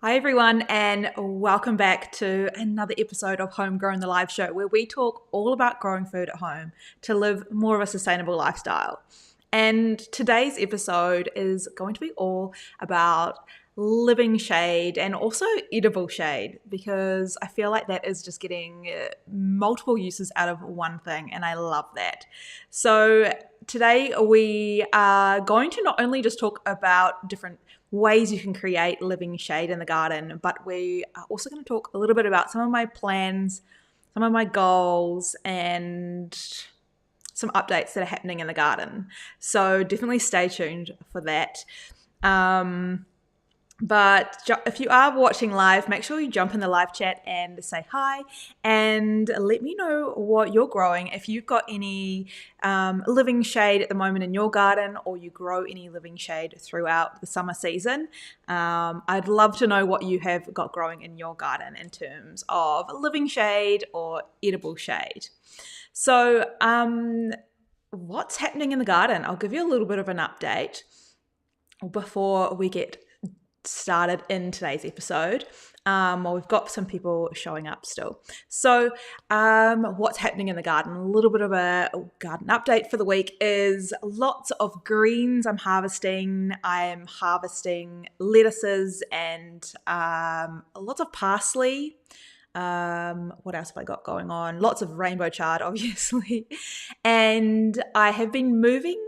Hi everyone, and welcome back to another episode of Homegrown the Live Show, where we talk all about growing food at home to live more of a sustainable lifestyle. And today's episode is going to be all about living shade and also edible shade, because I feel like that is just getting multiple uses out of one thing, and I love that. So today we are going to not only just talk about different ways you can create living shade in the garden, but we are also going to talk a little bit about some of my plans, some of my goals, and some updates that are happening in the garden. So definitely stay tuned for that. But if you are watching live, make sure you jump in the live chat and say hi and let me know what you're growing. If you've got any living shade at the moment in your garden, or you grow any living shade throughout the summer season, I'd love to know what you have got growing in your garden in terms of living shade or edible shade. So what's happening in the garden? I'll give you a little bit of an update before we get started in today's episode. Well, we've got some people showing up still. So what's happening in the garden? A little bit of a garden update for the week is lots of greens I'm harvesting. I'm harvesting lettuces and lots of parsley. What else have I got going on? Lots of rainbow chard, obviously. And I have been moving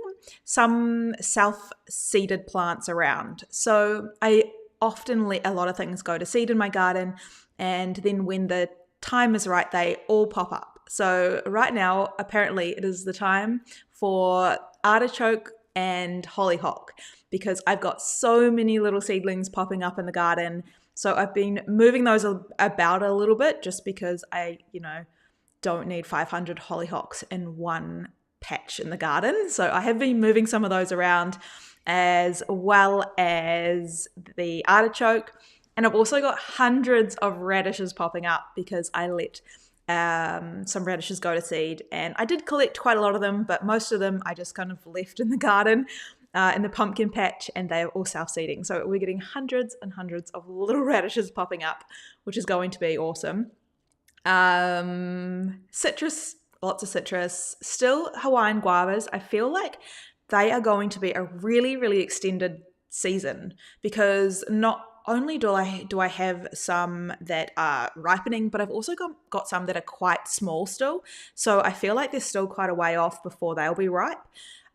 some self-seeded plants around. So I often let a lot of things go to seed in my garden, and then when the time is right, they all pop up. So right now, apparently it is the time for artichoke and hollyhock, because I've got so many little seedlings popping up in the garden. So I've been moving those about a little bit, just because I, don't need 500 hollyhocks in one patch in the garden. So I have been moving some of those around, as well as the artichoke. And I've also got hundreds of radishes popping up, because I let some radishes go to seed. And I did collect quite a lot of them, but most of them I just kind of left in the garden, in the pumpkin patch, and they are all self-seeding. So we're getting hundreds and hundreds of little radishes popping up, which is going to be awesome. Citrus, lots of citrus, still Hawaiian guavas. I feel like they are going to be a really, really extended season, because not only do I have some that are ripening, but I've also got some that are quite small still. So I feel like they're still quite a way off before they'll be ripe.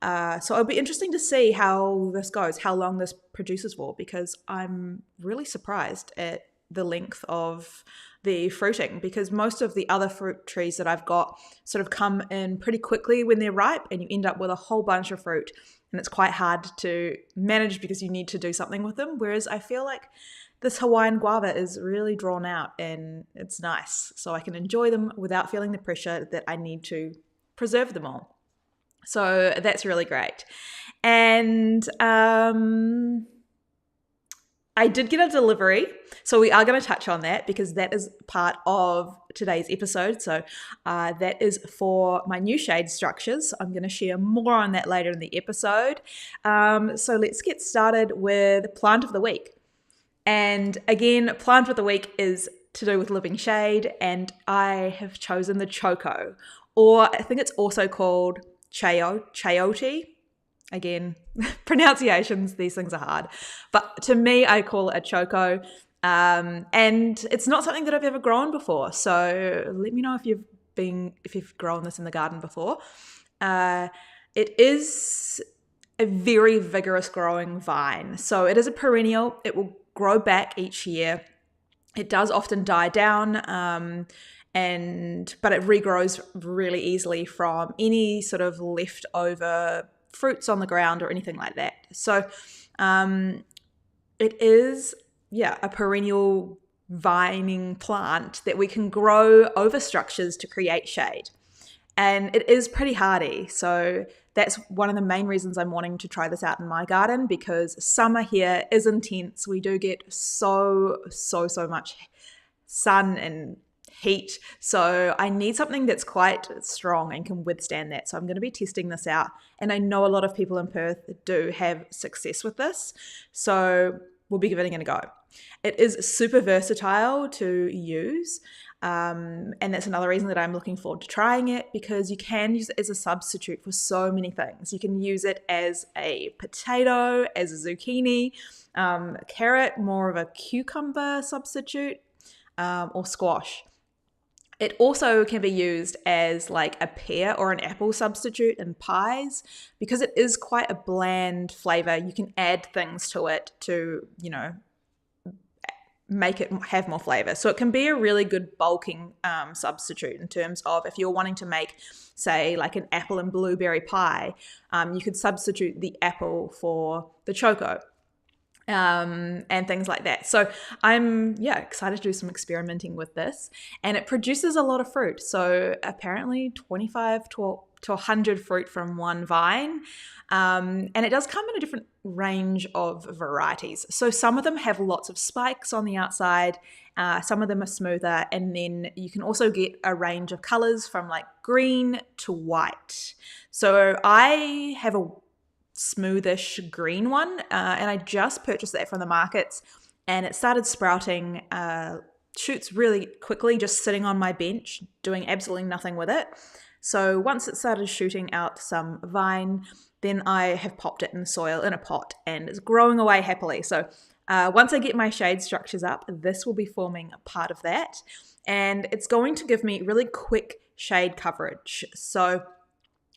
So it'll be interesting to see how this goes, how long this produces for, because I'm really surprised at the length of the fruiting, because most of the other fruit trees that I've got sort of come in pretty quickly when they're ripe, and you end up with a whole bunch of fruit, and it's quite hard to manage because you need to do something with them. Whereas I feel like this Hawaiian guava is really drawn out and it's nice, so I can enjoy them without feeling the pressure that I need to preserve them all. So that's really great. And I did get a delivery, so we are going to touch on that, because that is part of today's episode. So that is for my new shade structures. I'm going to share more on that later in the episode. So let's get started with plant of the week. And again, plant of the week is to do with living shade, and I have chosen the choco, or I think it's also called chayote. Again, pronunciations, these things are hard. But to me, I call it a choco. And it's not something that I've ever grown before. So let me know if you've grown this in the garden before. It is a very vigorous growing vine. So it is a perennial. It will grow back each year. It does often die down, but it regrows really easily from any sort of leftover fruits on the ground or anything like that. So it is, a perennial vining plant that we can grow over structures to create shade. And it is pretty hardy. So that's one of the main reasons I'm wanting to try this out in my garden, because summer here is intense. We do get so much sun and heat. So I need something that's quite strong and can withstand that. So I'm going to be testing this out. And I know a lot of people in Perth do have success with this. So will be giving it a go. It is super versatile to use. And that's another reason that I'm looking forward to trying it, because you can use it as a substitute for so many things. You can use it as a potato, as a zucchini, carrot, more of a cucumber substitute, or squash. It also can be used as like a pear or an apple substitute in pies, because it is quite a bland flavor. You can add things to it to, make it have more flavor. So it can be a really good bulking substitute in terms of if you're wanting to make, say, like an apple and blueberry pie, you could substitute the apple for the choco. And things like that. So I'm excited to do some experimenting with this, and it produces a lot of fruit. So apparently 25 to 100 fruit from one vine, and it does come in a different range of varieties. So some of them have lots of spikes on the outside, some of them are smoother, and then you can also get a range of colors from like green to white. So I have a smoothish green one, and I just purchased that from the markets, and it started sprouting shoots really quickly, just sitting on my bench doing absolutely nothing with it. So once it started shooting out some vine, then I have popped it in the soil in a pot, and it's growing away happily. So once I get my shade structures up, this will be forming a part of that, and it's going to give me really quick shade coverage. So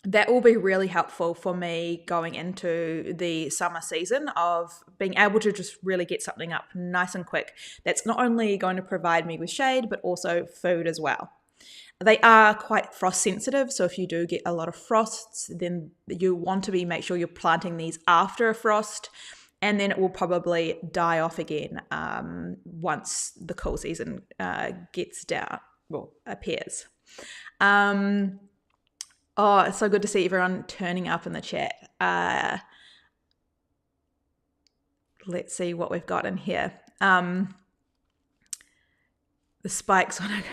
that will be really helpful for me going into the summer season, of being able to just really get something up nice and quick. That's not only going to provide me with shade, but also food as well. They are quite frost sensitive, so if you do get a lot of frosts, then you want to make sure you're planting these after a frost, and then it will probably die off again once the cool season appears. Oh, it's so good to see everyone turning up in the chat. Let's see what we've got in here. The spikes on it.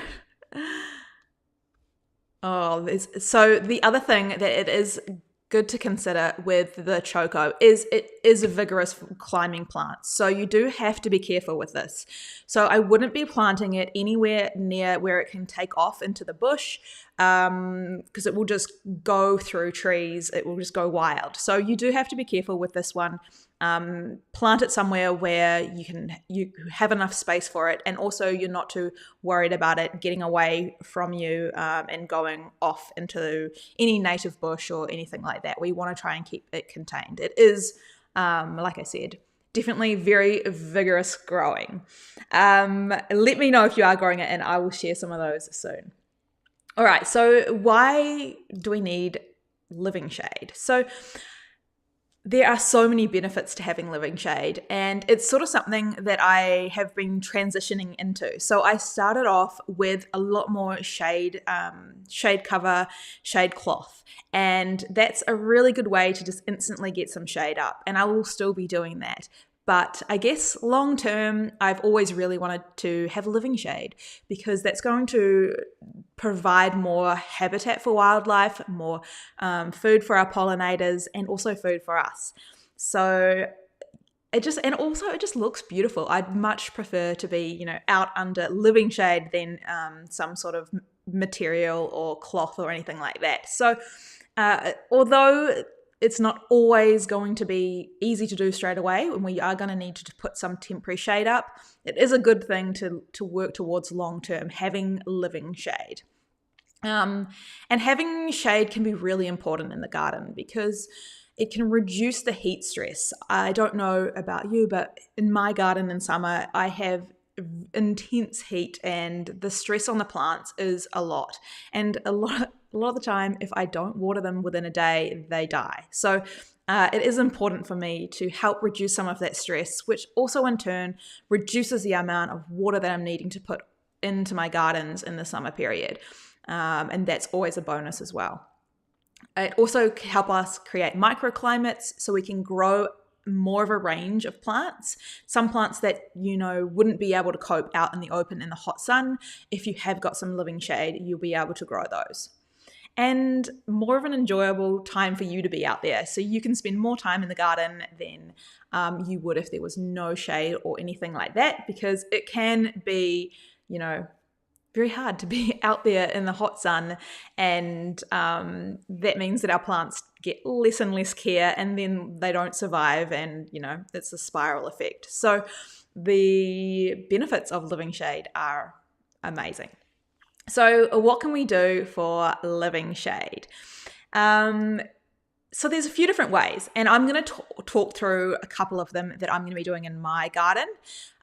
So the other thing that it is good to consider with the choco is it is a vigorous climbing plant. So you do have to be careful with this. So I wouldn't be planting it anywhere near where it can take off into the bush, because it will just go through trees. It will just go wild. So you do have to be careful with this one. Plant it somewhere where you have enough space for it, and also you're not too worried about it getting away from you and going off into any native bush or anything like that. We want to try and keep it contained. It is, like I said, definitely very vigorous growing. Let me know if you are growing it, and I will share some of those soon. All right, so why do we need living shade? So there are so many benefits to having living shade, and it's sort of something that I have been transitioning into. So I started off with a lot more shade cover, shade cloth, and that's a really good way to just instantly get some shade up, and I will still be doing that. But I guess long term, I've always really wanted to have living shade, because that's going to provide more habitat for wildlife, more food for our pollinators, and also food for us. So it just looks beautiful. I'd much prefer to be, out under living shade than some sort of material or cloth or anything like that. So although it's not always going to be easy to do straight away, and we are going to need to put some temporary shade up, it is a good thing to work towards long term, having living shade. And having shade can be really important in the garden, because it can reduce the heat stress. I don't know about you, but in my garden in summer, I have intense heat, and the stress on the plants is a lot. And a lot of the time, if I don't water them within a day, they die. So it is important for me to help reduce some of that stress, which also in turn reduces the amount of water that I'm needing to put into my gardens in the summer period. And that's always a bonus as well. It also can help us create microclimates, so we can grow more of a range of plants. Some plants that wouldn't be able to cope out in the open in the hot sun, if you have got some living shade, you'll be able to grow those. and more of an enjoyable time for you to be out there. So you can spend more time in the garden than you would if there was no shade or anything like that, because it can be, very hard to be out there in the hot sun, and that means that our plants get less and less care, and then they don't survive, and it's a spiral effect. So the benefits of living shade are amazing. So what can we do for living shade? So there's a few different ways, and I'm going to talk through a couple of them that I'm going to be doing in my garden.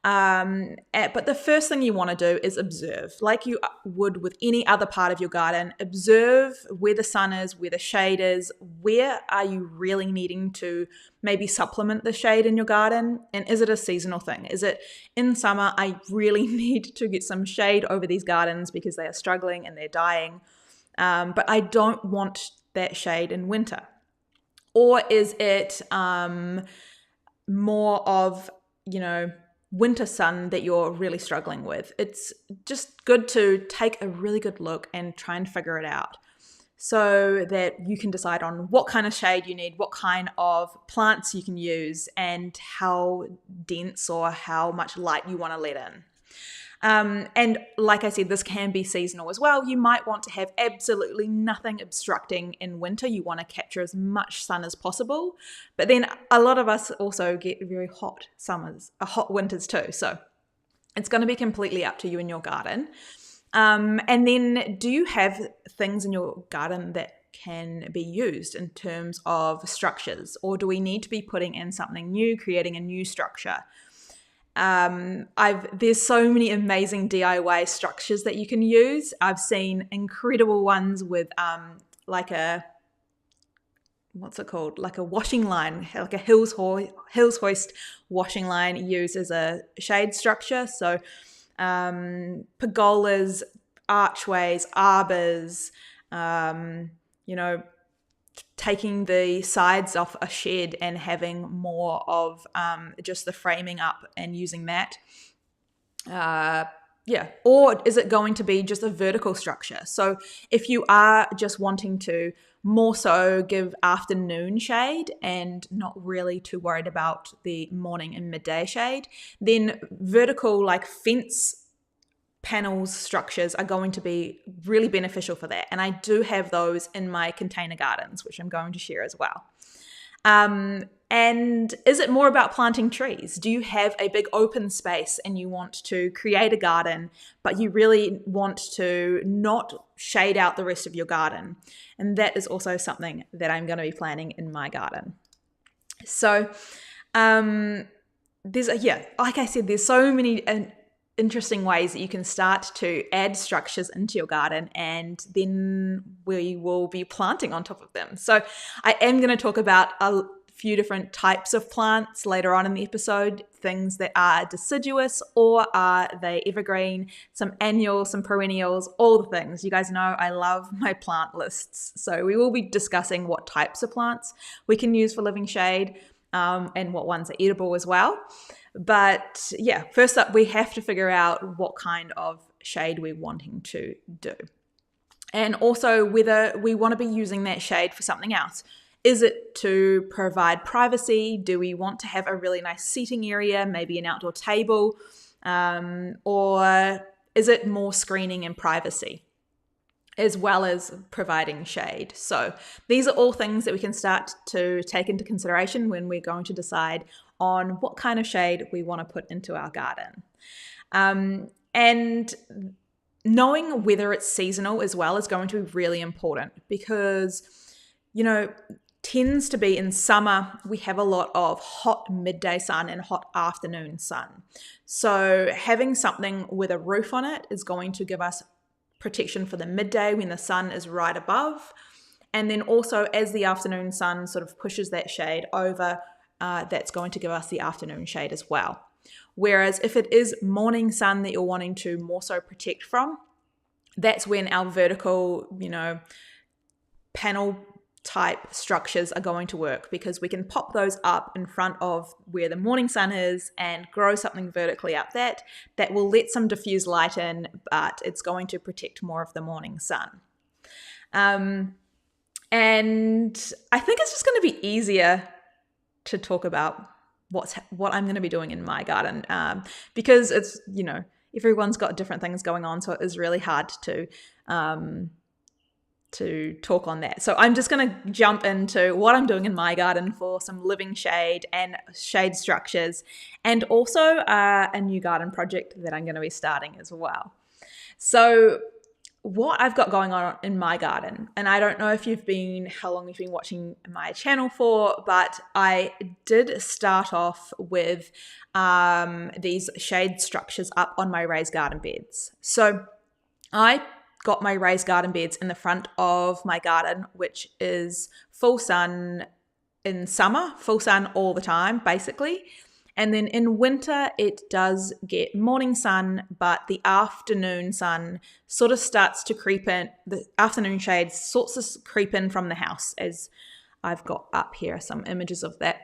But the first thing you want to do is observe, like you would with any other part of your garden. Observe where the sun is, where the shade is, where are you really needing to maybe supplement the shade in your garden, and is it a seasonal thing? Is it in summer, I really need to get some shade over these gardens because they are struggling and they're dying, but I don't want that shade in winter? Or is it more of, winter sun that you're really struggling with? It's just good to take a really good look and try and figure it out so that you can decide on what kind of shade you need, what kind of plants you can use, and how dense or how much light you want to let in. And like I said, this can be seasonal as well. You might want to have absolutely nothing obstructing in winter. You want to capture as much sun as possible. But then a lot of us also get very hot hot winters too. So it's going to be completely up to you in your garden. And then, do you have things in your garden that can be used in terms of structures? Or do we need to be putting in something new, creating a new structure? There's so many amazing DIY structures that you can use. I've seen incredible ones with like a washing line, like a hills hoist washing line used as a shade structure. So pergolas, archways, arbors, taking the sides off a shed and having more of just the framing up and using that. Or is it going to be just a vertical structure? So if you are just wanting to more so give afternoon shade and not really too worried about the morning and midday shade, then vertical like fence panels structures are going to be really beneficial for that. And I do have those in my container gardens, which I'm going to share as well. And is it more about planting trees? Do you have a big open space and you want to create a garden, but you really want to not shade out the rest of your garden? And that is also something that I'm going to be planning in my garden. So like I said, there's so many interesting ways that you can start to add structures into your garden, and then we will be planting on top of them. So I am going to talk about a few different types of plants later on in the episode, things that are deciduous or are they evergreen, some annual, some perennials, all the things. You guys know I love my plant lists. So we will be discussing what types of plants we can use for living shade, and what ones are edible as well. But yeah, first up, we have to figure out what kind of shade we're wanting to do. And also whether we want to be using that shade for something else. Is it to provide privacy? Do we want to have a really nice seating area, maybe an outdoor table? Or is it more screening and privacy, as well as providing shade? So these are all things that we can start to take into consideration when we're going to decide on what kind of shade we want to put into our garden. And knowing whether it's seasonal as well is going to be really important, because, tends to be in summer, we have a lot of hot midday sun and hot afternoon sun. So having something with a roof on it is going to give us protection for the midday when the sun is right above. And then also as the afternoon sun sort of pushes that shade over, that's going to give us the afternoon shade as well. Whereas if it is morning sun that you're wanting to more so protect from, that's when our vertical, panel type structures are going to work, because we can pop those up in front of where the morning sun is and grow something vertically up that will let some diffuse light in, but it's going to protect more of the morning sun. And I think it's just going to be easier to talk about what I'm going to be doing in my garden, because it's, everyone's got different things going on, so it is really hard to talk on that. So I'm just going to jump into what I'm doing in my garden for some living shade and shade structures, and also a new garden project that I'm going to be starting as well. So what I've got going on in my garden, and I don't know how long you've been watching my channel for, but I did start off with these shade structures up on my raised garden beds. So I got my raised garden beds in the front of my garden, which is full sun in summer, full sun all the time, basically. And then in winter, it does get morning sun, but the afternoon sun sort of starts to creep in. The afternoon shades sorts of creep in from the house, as I've got up here some images of that.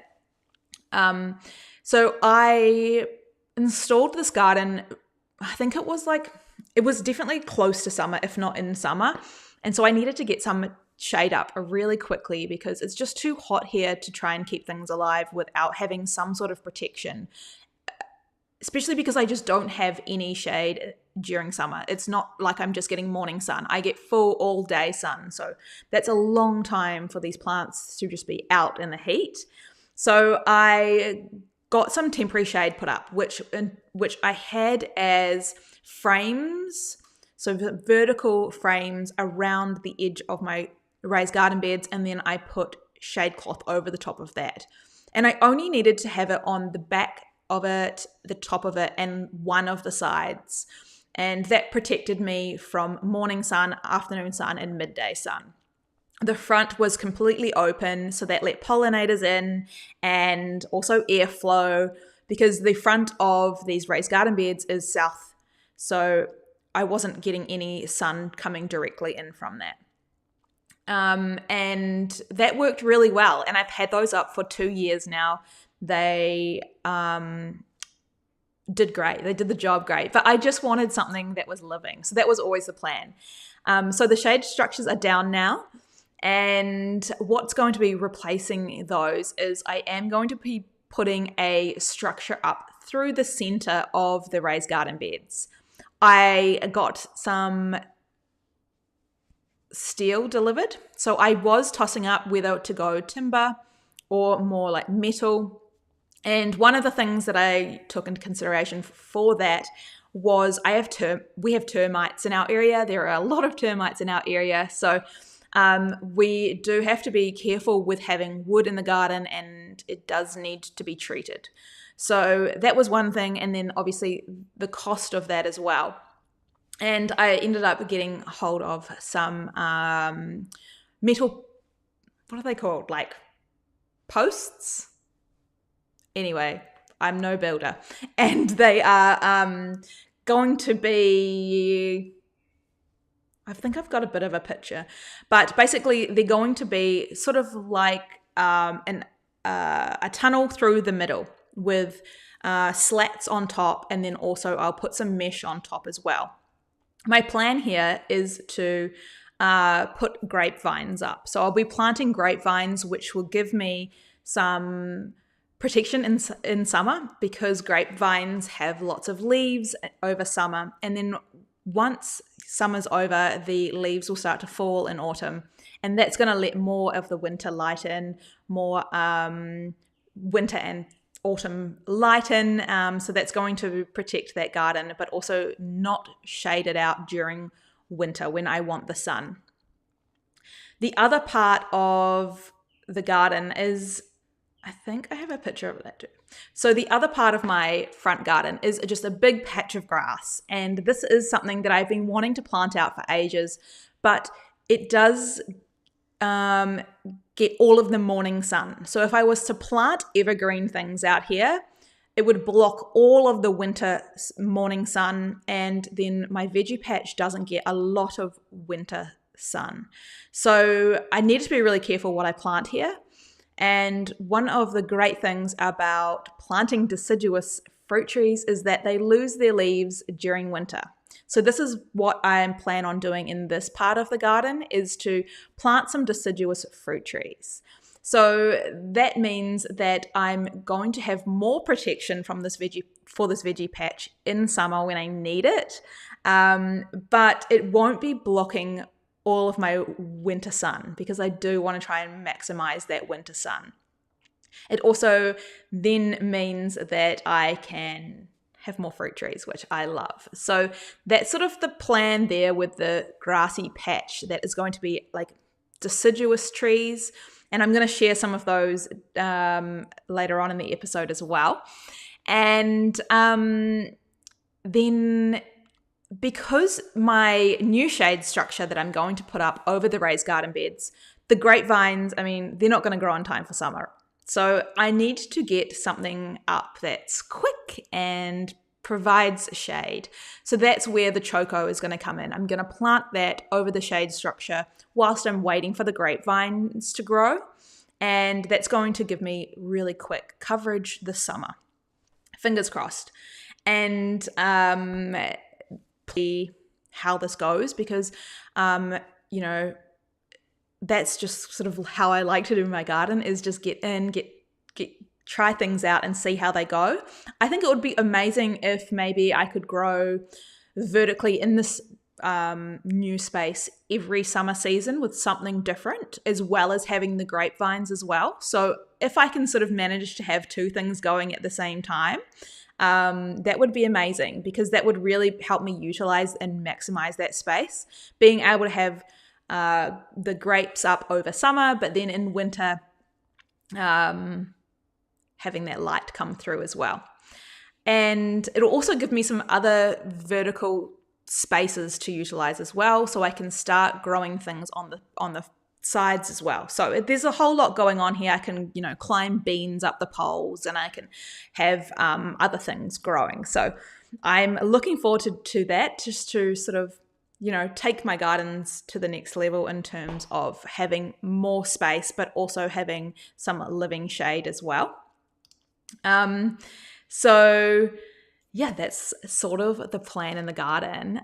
So I installed this garden, I think it was definitely close to summer, if not in summer. And so I needed to get some shade up really quickly because it's just too hot here to try and keep things alive without having some sort of protection, especially because I just don't have any shade during summer. It's not like I'm just getting morning sun. I get full all day sun. So that's a long time for these plants to just be out in the heat. So I got some temporary shade put up, which I had as frames, so vertical frames around the edge of my raised garden beds, and then I put shade cloth over the top of that. And I only needed to have it on the back of it, the top of it, and one of the sides. And that protected me from morning sun, afternoon sun, and midday sun. The front was completely open, so that let pollinators in and also airflow, because the front of these raised garden beds is south. So I wasn't getting any sun coming directly in from that. And that worked really well. And I've had those up for 2 years now. They did great. They did the job great. But I just wanted something that was living. So that was always the plan. So the shade structures are down now. And what's going to be replacing those is I am going to be putting a structure up through the center of the raised garden beds. I got some steel delivered. So I was tossing up whether to go timber or more like metal. And one of the things that I took into consideration for that was we have termites in our area. There are a lot of termites in our area. So we do have to be careful with having wood in the garden, and it does need to be treated. So that was one thing. And then obviously the cost of that as well. And I ended up getting hold of some metal, what are they called? Like posts? Anyway, I'm no builder. And they are going to be, I think I've got a bit of a picture, but basically they're going to be sort of like a tunnel through the middle with slats on top, and then also I'll put some mesh on top as well. My plan here is to put grapevines up. So I'll be planting grapevines, which will give me some protection in summer, because grapevines have lots of leaves over summer. And then once summer's over, the leaves will start to fall in autumn. And that's going to let more of the winter light in, more winter and autumn light in, so that's going to protect that garden, but also not shade it out during winter when I want the sun. The other part of the garden is, I think I have a picture of that too. So the other part of my front garden is just a big patch of grass, and this is something that I've been wanting to plant out for ages, but it does get all of the morning sun. So if I was to plant evergreen things out here, it would block all of the winter morning sun, and then my veggie patch doesn't get a lot of winter sun. So I need to be really careful what I plant here. And one of the great things about planting deciduous fruit trees is that they lose their leaves during winter. So this is what I plan on doing in this part of the garden, is to plant some deciduous fruit trees. So that means that I'm going to have more protection from this veggie patch in summer when I need it, but it won't be blocking all of my winter sun, because I do want to try and maximize that winter sun. It also then means that I can have more fruit trees, which I love. So that's sort of the plan there with the grassy patch that is going to be like deciduous trees. And I'm going to share some of those later on in the episode as well. And then because my new shade structure that I'm going to put up over the raised garden beds, the grapevines, I mean, they're not going to grow in time for summer. So I need to get something up that's quick and provides shade. So that's where the choco is going to come in. I'm going to plant that over the shade structure whilst I'm waiting for the grapevines to grow. And that's going to give me really quick coverage this summer. Fingers crossed. And see how this goes, because, that's just sort of how I like to do my garden, is just get in, try things out and see how they go. I think it would be amazing if maybe I could grow vertically in this new space every summer season with something different, as well as having the grapevines as well. So if I can sort of manage to have two things going at the same time, that would be amazing, because that would really help me utilize and maximize that space. Being able to have the grapes up over summer, but then in winter having that light come through as well. And it'll also give me some other vertical spaces to utilize as well, so I can start growing things on the sides as well. So there's a whole lot going on here. I can climb beans up the poles, and I can have other things growing. So I'm looking forward to that, just to sort of take my gardens to the next level in terms of having more space, but also having some living shade as well. So yeah, that's sort of the plan in the garden.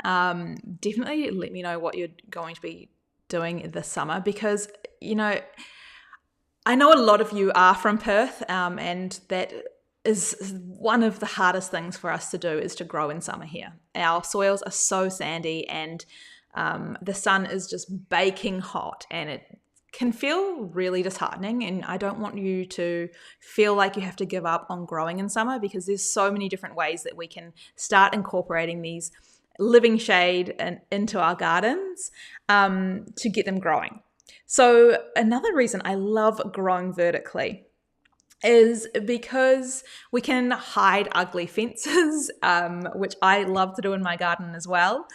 Definitely let me know what you're going to be doing this summer, because I know a lot of you are from Perth, and that is one of the hardest things for us to do, is to grow in summer here. Our soils are so sandy, and the sun is just baking hot, and it can feel really disheartening. And I don't want you to feel like you have to give up on growing in summer, because there's so many different ways that we can start incorporating these living shade into our gardens to get them growing. So another reason I love growing vertically is because we can hide ugly fences, which I love to do in my garden as well.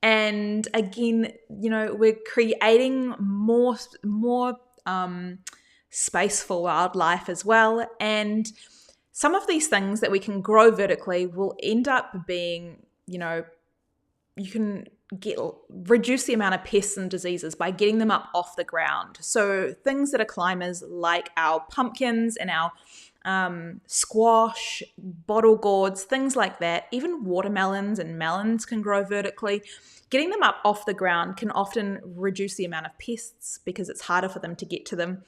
And again, we're creating more space for wildlife as well. And some of these things that we can grow vertically will end up being, you can reduce the amount of pests and diseases by getting them up off the ground. So things that are climbers, like our pumpkins and our squash, bottle gourds, things like that, even watermelons and melons can grow vertically. Getting them up off the ground can often reduce the amount of pests, because it's harder for them to get to them.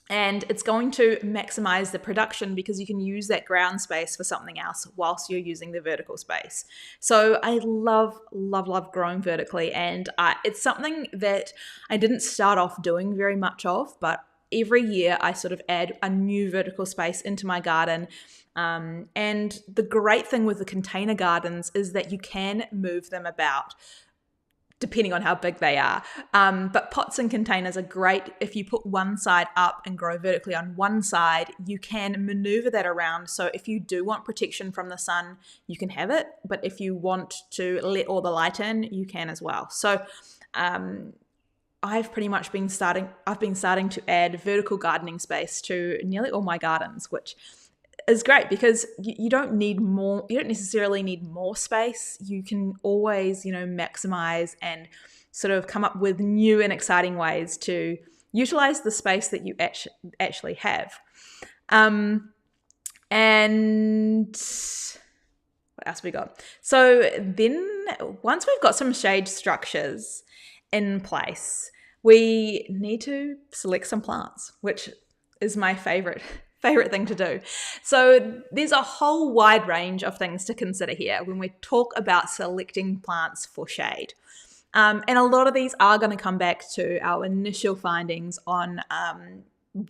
And it's going to maximize the production, because you can use that ground space for something else whilst you're using the vertical space. So I love, love, love growing vertically. And it's something that I didn't start off doing very much of, but every year I sort of add a new vertical space into my garden. And the great thing with the container gardens is that you can move them about depending on how big they are. But pots and containers are great. If you put one side up and grow vertically on one side, you can maneuver that around. So if you do want protection from the sun, you can have it. But if you want to let all the light in, you can as well. So I've been starting to add vertical gardening space to nearly all my gardens, which is great, because you don't necessarily need more space. You can always, maximize and sort of come up with new and exciting ways to utilize the space that you actually have. And what else we got? So then once we've got some shade structures in place, we need to select some plants, which is my favorite thing to do. So there's a whole wide range of things to consider here when we talk about selecting plants for shade. And a lot of these are going to come back to our initial findings on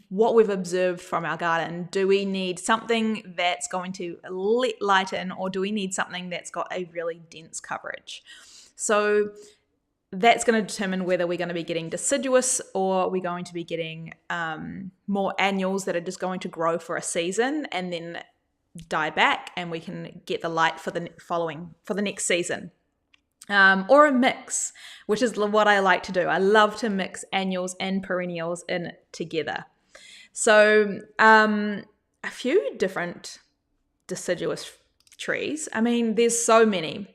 what we've observed from our garden. Do we need something that's going to let light in, or do we need something that's got a really dense coverage? So that's going to determine whether we're going to be getting deciduous or we're going to be getting more annuals that are just going to grow for a season and then die back, and we can get the light for the next season. Or a mix, which is what I like to do. I love to mix annuals and perennials in together. So a few different deciduous trees. I mean, there's so many,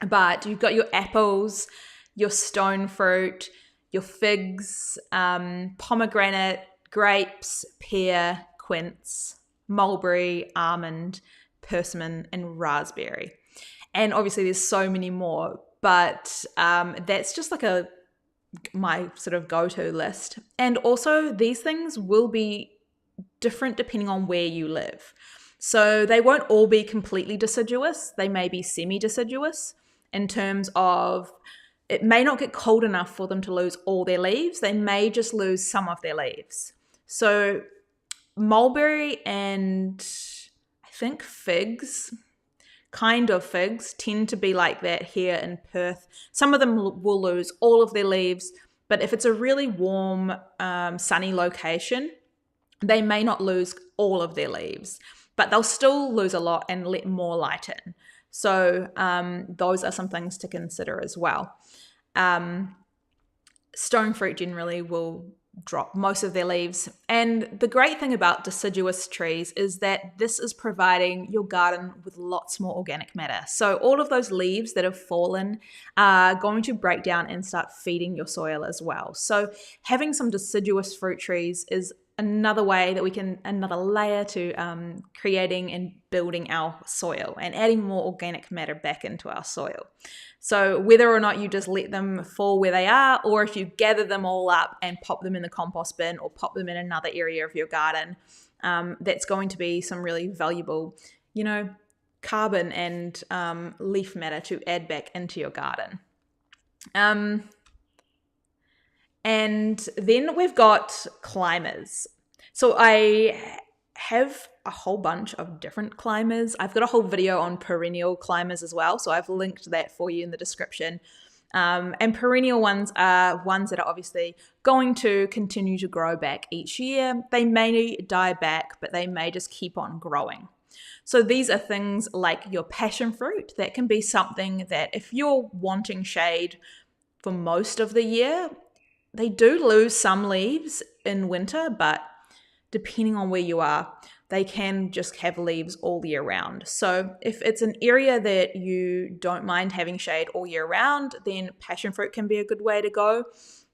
but you've got your apples, your stone fruit, your figs, pomegranate, grapes, pear, quince, mulberry, almond, persimmon, and raspberry. And obviously there's so many more, but that's just like my sort of go-to list. And also these things will be different depending on where you live. So they won't all be completely deciduous. They may be semi-deciduous in terms of it may not get cold enough for them to lose all their leaves. They may just lose some of their leaves. So mulberry and I think figs tend to be like that here in Perth. Some of them will lose all of their leaves, but if it's a really warm, sunny location, they may not lose all of their leaves, but they'll still lose a lot and let more light in. So those are some things to consider as well. Stone fruit generally will drop most of their leaves. And the great thing about deciduous trees is that this is providing your garden with lots more organic matter. So all of those leaves that have fallen are going to break down and start feeding your soil as well. So having some deciduous fruit trees is another layer to creating and building our soil and adding more organic matter back into our soil. So whether or not you just let them fall where they are, or if you gather them all up and pop them in the compost bin or pop them in another area of your garden, that's going to be some really valuable, carbon and leaf matter to add back into your garden. And then we've got climbers. So I have a whole bunch of different climbers. I've got a whole video on perennial climbers as well, so I've linked that for you in the description. And perennial ones are ones that are obviously going to continue to grow back each year. They may die back, but they may just keep on growing. So these are things like your passion fruit. That can be something that if you're wanting shade for most of the year, they do lose some leaves in winter, but depending on where you are, they can just have leaves all year round. So if it's an area that you don't mind having shade all year round, then passion fruit can be a good way to go.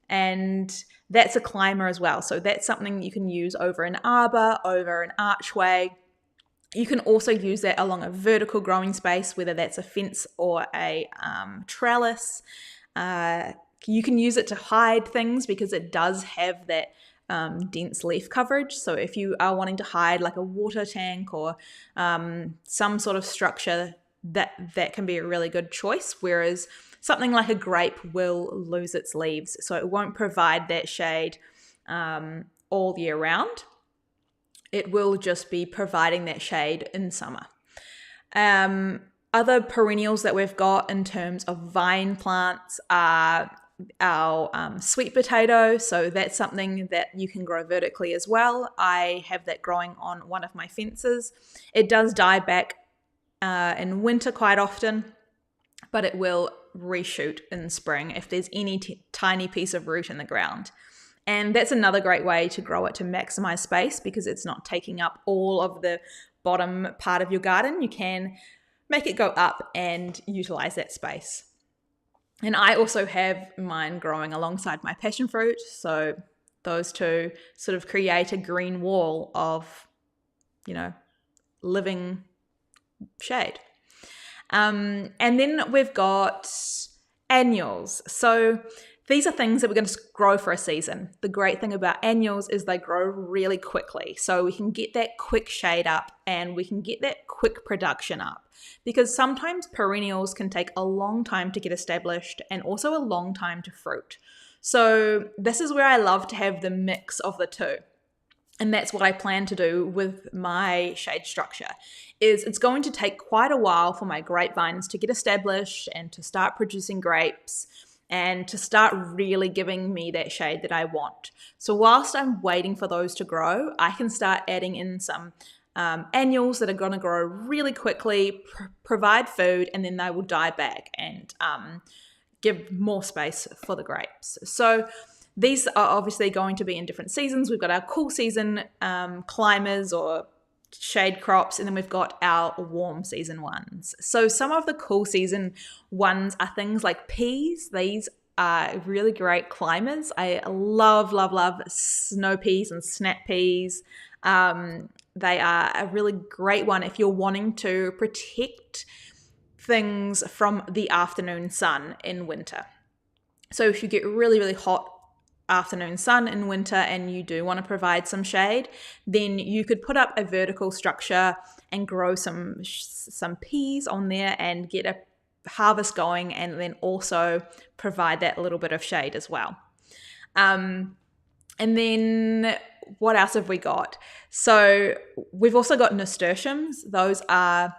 And that's a climber as well. So that's something you can use over an arbor, over an archway. You can also use that along a vertical growing space, whether that's a fence or a trellis. You can use it to hide things because it does have that dense leaf coverage. So if you are wanting to hide like a water tank or some sort of structure, that can be a really good choice. Whereas something like a grape will lose its leaves, so it won't provide that shade all year round. It will just be providing that shade in summer. Other perennials that we've got in terms of vine plants are our sweet potato. So that's something that you can grow vertically as well. I have that growing on one of my fences. It does die back in winter quite often, but it will reshoot in spring if there's any tiny piece of root in the ground. And that's another great way to grow it to maximize space because it's not taking up all of the bottom part of your garden. You can make it go up and utilize that space. And I also have mine growing alongside my passion fruit. So those two sort of create a green wall of, living shade. And then we've got annuals. So these are things that we're going to grow for a season. The great thing about annuals is they grow really quickly. So we can get that quick shade up and we can get that quick production up, because sometimes perennials can take a long time to get established and also a long time to fruit. So this is where I love to have the mix of the two. And that's what I plan to do with my shade structure. Is it's going to take quite a while for my grapevines to get established and to start producing grapes and to start really giving me that shade that I want. So whilst I'm waiting for those to grow, I can start adding in some annuals that are going to grow really quickly, provide food, and then they will die back and give more space for the grapes. So these are obviously going to be in different seasons. We've got our cool season climbers or shade crops, and then we've got our warm season ones. So some of the cool season ones are things like peas. These are really great climbers. I love snow peas and snap peas. They are a really great one if you're wanting to protect things from the afternoon sun in winter. So if you get really hot afternoon sun in winter and you do want to provide some shade, then you could put up a vertical structure and grow some peas on there and get a harvest going, and then also provide that little bit of shade as well. And then what else have we got? So we've also got nasturtiums. Those are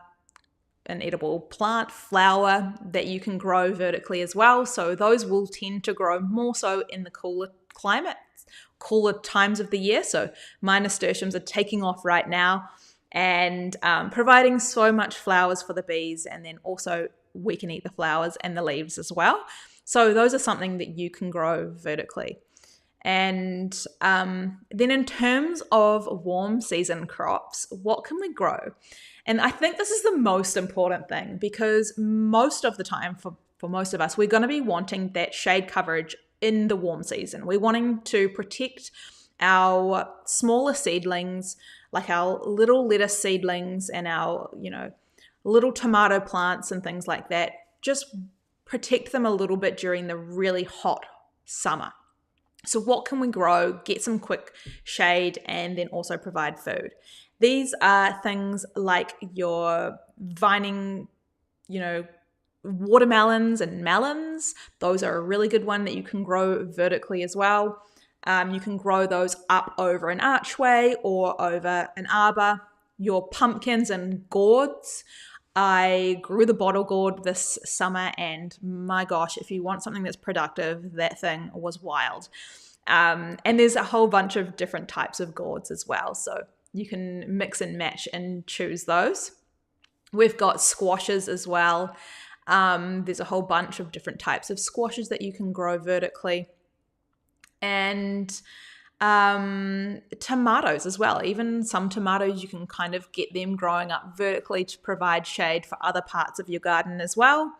an edible plant flower that you can grow vertically as well. So those will tend to grow more so in the cooler climates, cooler times of the year. So my nasturtiums are taking off right now and providing so much flowers for the bees, and then also we can eat the flowers and the leaves as well. So those are something that you can grow vertically. And then in terms of warm season crops, what can we grow? And I think this is the most important thing, because most of the time for most of us, we're going to be wanting that shade coverage in the warm season. We're wanting to protect our smaller seedlings, like our little lettuce seedlings and our, little tomato plants and things like that. Just protect them a little bit during the really hot summer. So what can we grow, get some quick shade, and then also provide food? These are things like your vining, watermelons and melons. Those are a really good one that you can grow vertically as well. You can grow those up over an archway or over an arbor. Your pumpkins and gourds. I grew the bottle gourd this summer, and my gosh, if you want something that's productive, that thing was wild. And there's a whole bunch of different types of gourds as well, so you can mix and match and choose those. We've got squashes as well. There's a whole bunch of different types of squashes that you can grow vertically. And tomatoes as well. Even some tomatoes, you can kind of get them growing up vertically to provide shade for other parts of your garden as well.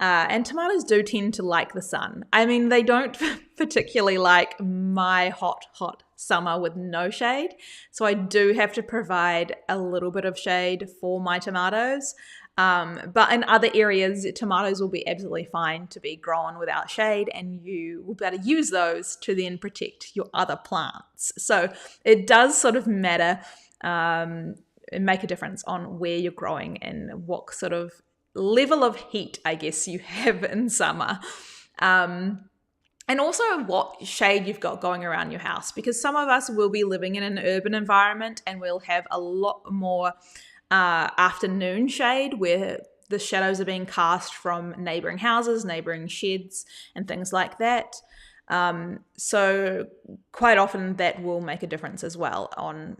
And tomatoes do tend to like the sun. I mean, they don't particularly like my hot summer with no shade. So I do have to provide a little bit of shade for my tomatoes. But in other areas, tomatoes will be absolutely fine to be grown without shade, and you will be able to use those to then protect your other plants. So it does sort of matter and make a difference on where you're growing and what sort of level of heat, I guess, you have in summer. And also what shade you've got going around your house, because some of us will be living in an urban environment and we'll have a lot more afternoon shade where the shadows are being cast from neighboring houses, neighboring sheds, and things like that. So quite often that will make a difference as well on,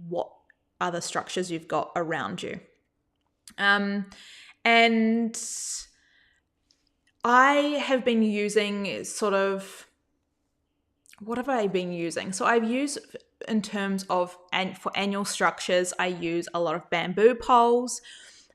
what other structures you've got around you. And I have been using what have I been using? So I've used, in terms of, and for annual structures, I use a lot of bamboo poles.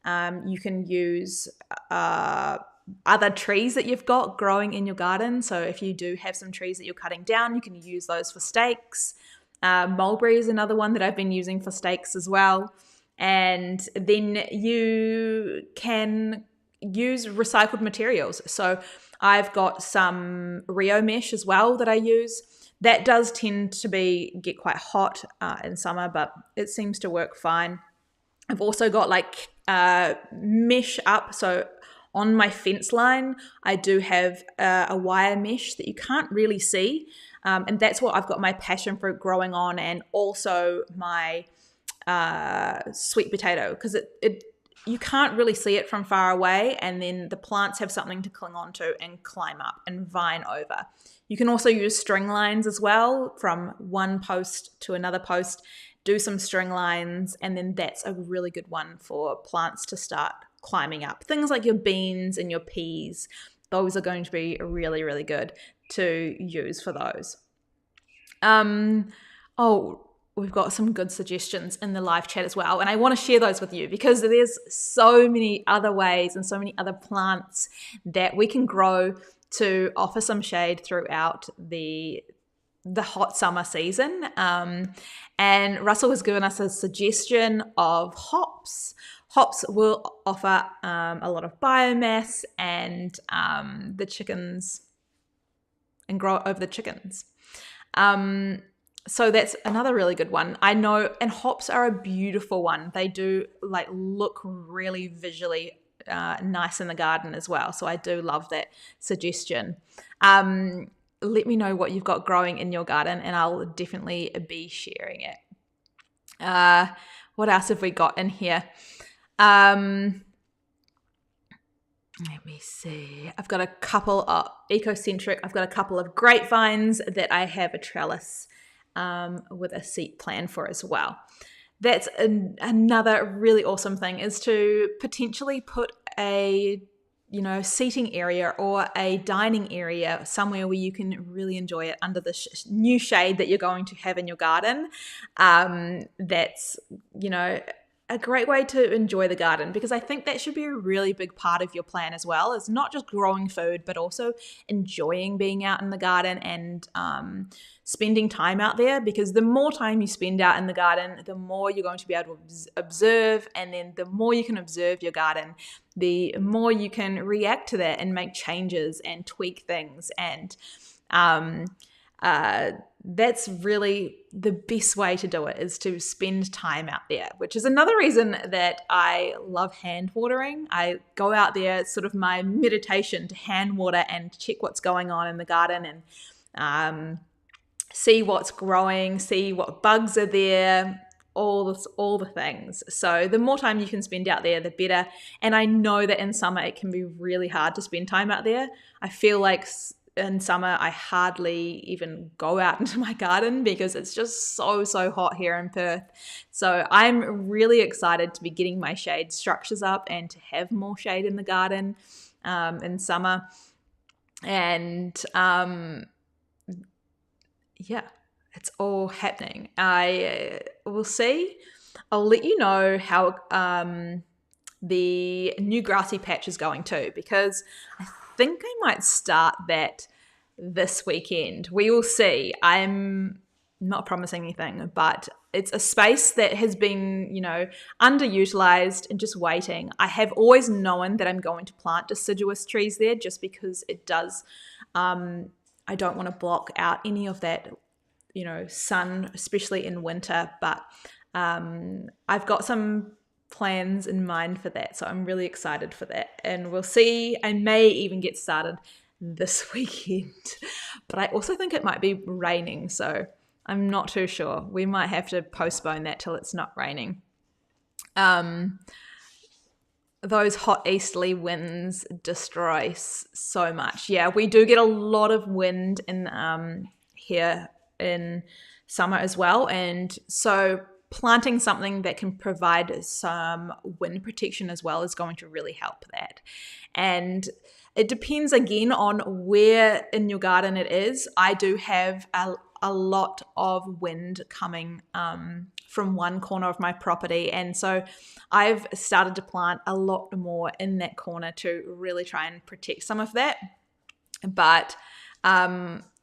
You can use other trees that you've got growing in your garden. So if you do have some trees that you're cutting down, you can use those for stakes. Mulberry is another one that I've been using for stakes as well. And then you can use recycled materials. So I've got some Rio mesh as well that I use. That does tend to get quite hot in summer, but it seems to work fine. I've also got like mesh up. So on my fence line, I do have a wire mesh that you can't really see. And that's what I've got my passion fruit growing on, and also my sweet potato, because it you can't really see it from far away, and then the plants have something to cling onto and climb up and vine over. You can also use string lines as well, from one post to another post. Do some string lines, and then that's a really good one for plants to start climbing up. Things like your beans and your peas, those are going to be really, really good to use for those. We've got some good suggestions in the live chat as well, and I want to share those with you because there's so many other ways and so many other plants that we can grow to offer some shade throughout the hot summer season. And Russell has given us a suggestion of hops. Hops will offer a lot of biomass and the chickens, and grow over the chickens. So that's another really good one. I know, and hops are a beautiful one. They do like look really visually nice in the garden as well. So I do love that suggestion. Let me know what you've got growing in your garden, and I'll definitely be sharing it. What else have we got in here? Let me see. I've got a couple of ecocentric. I've got a couple of grapevines that I have a trellis with a seat plan for as well. That's another really awesome thing, is to potentially put a seating area or a dining area somewhere where you can really enjoy it under the new shade that you're going to have in your garden. That's a great way to enjoy the garden, because I think that should be a really big part of your plan as well. It's not just growing food, but also enjoying being out in the garden and spending time out there, because the more time you spend out in the garden, the more you're going to be able to observe, and then the more you can observe your garden, the more you can react to that and make changes and tweak things. And that's really the best way to do it, is to spend time out there, which is another reason that I love hand watering. I go out there, it's sort of my meditation, to hand water and check what's going on in the garden, and see what's growing, see what bugs are there, all the things. So the more time you can spend out there, the better. And I know that in summer it can be really hard to spend time out there. I feel like in summer I hardly even go out into my garden because it's just so hot here in Perth. So I'm really excited to be getting my shade structures up and to have more shade in the garden in summer. And yeah, it's all happening. I will see. I'll let you know how the new grassy patch is going too, because I think I might start that this weekend. We will see. I'm not promising anything, but it's a space that has been, underutilized and just waiting. I have always known that I'm going to plant deciduous trees there, just because it does. I don't want to block out any of that, sun, especially in winter. But I've got some plans in mind for that, so I'm really excited for that, and we'll see. I may even get started this weekend, but I also think it might be raining, so I'm not too sure. We might have to postpone that till it's not raining. Those hot easterly winds destroy so much. Yeah, we do get a lot of wind in here in summer as well, and so planting something that can provide some wind protection as well is going to really help that. And it depends again on where in your garden it is. I do have a lot of wind coming from one corner of my property, and so I've started to plant a lot more in that corner to really try and protect some of that. But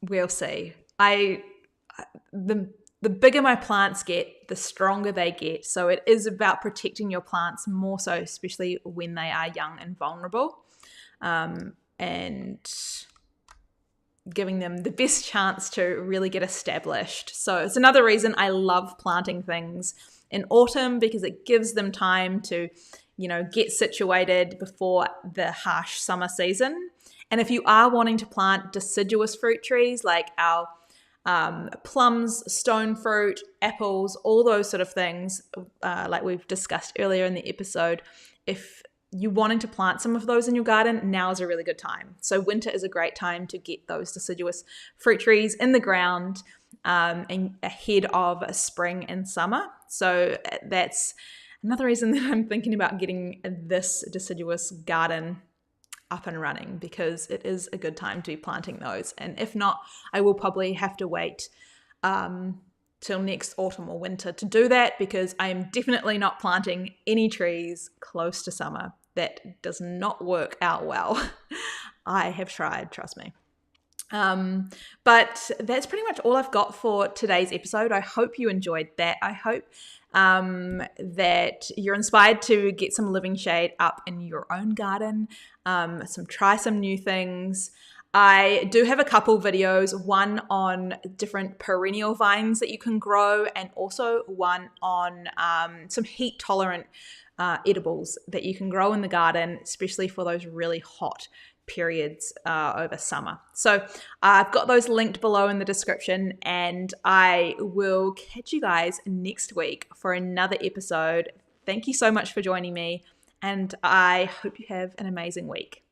we'll see. The the bigger my plants get, the stronger they get. So it is about protecting your plants more so, especially when they are young and vulnerable, and giving them the best chance to really get established. So it's another reason I love planting things in autumn, because it gives them time to, get situated before the harsh summer season. And if you are wanting to plant deciduous fruit trees like our plums, stone fruit, apples, all those sort of things, like we've discussed earlier in the episode, if you're wanting to plant some of those in your garden, now is a really good time. So winter is a great time to get those deciduous fruit trees in the ground, and ahead of spring and summer. So that's another reason that I'm thinking about getting this deciduous garden up and running, because it is a good time to be planting those. And if not, I will probably have to wait till next autumn or winter to do that, because I am definitely not planting any trees close to summer. That does not work out well. I have tried, trust me. But that's pretty much all I've got for today's episode. I hope you enjoyed that. I hope that you're inspired to get some living shade up in your own garden, try some new things. I do have a couple videos, one on different perennial vines that you can grow, and also one on some heat tolerant edibles that you can grow in the garden, especially for those really hot periods over summer. So I've got those linked below in the description, and I will catch you guys next week for another episode. Thank you so much for joining me, and I hope you have an amazing week.